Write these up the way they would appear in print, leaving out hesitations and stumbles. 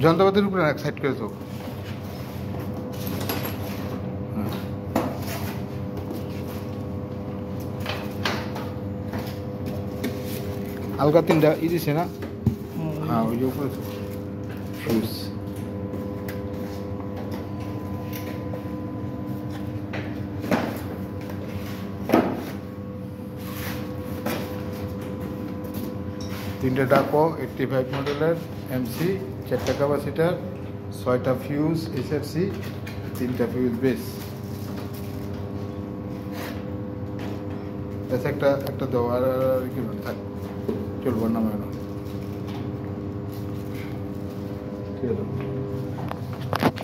যন্ত্রপাতির উপরে এক সাইড করে তো হালকা তিনটা ই দিছে না হ্যাঁ ওই যে উপরে ফিউজ তিনটা ডাকো 85 মডেলের এমসি, 4টা ক্যাপাসিটার, 6টা ফিউজ এসএফসি, 3টা ফিউজ বেস। একটা দেওয়ার কি থাক চলবো না ম্যাডাম।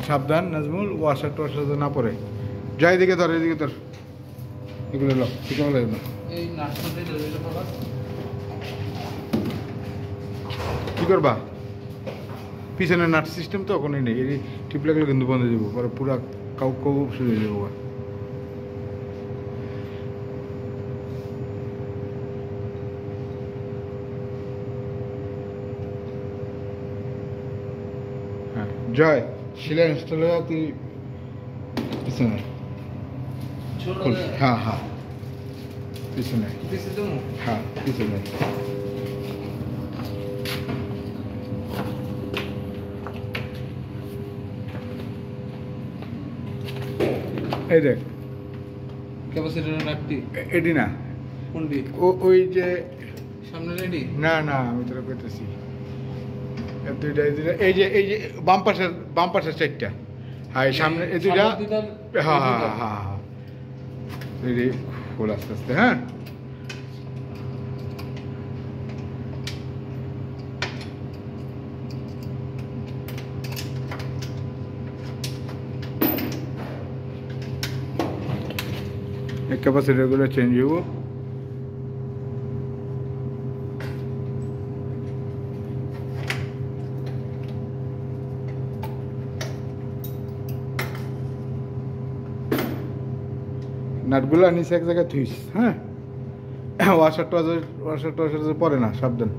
সাবধান নাজমুল, ওয়াশার টোয়াশার না পড়ে। যাই এদিকে ধর এগুলো লো ঠিক আছে না কি করবা? পিছনে নাট সিস্টেম তো ওখানে নেই, এই টিপ লাগলে কিন্তু বন্ধ দেবো পরে পুরা কাউ শুরু হয়ে যাবো। হ্যাঁ জয় শিলা ইনস্টল হয়ে তুই পিছনে হ্যাঁ হ্যাঁ পিছনে হ্যাঁ পিছনে এই দেখ ক্যাপাসিটরের নাটটি এটি না কোনটি ওই যে সামনে রেডি না আমি তোরা করতেছি এই যে বাম পাশের সাইডটা হ্যাঁ সামনে এই দুইটা হ্যাঁ রেডি খোল আস্তে আস্তে হ্যাঁ ক্যাপাসিটারগুলো চেঞ্জ হবো। নাটগুলো নিচে এক জায়গায় থুইস হ্যাঁ ওয়াশার টোয়াশার পরে না সাবধান।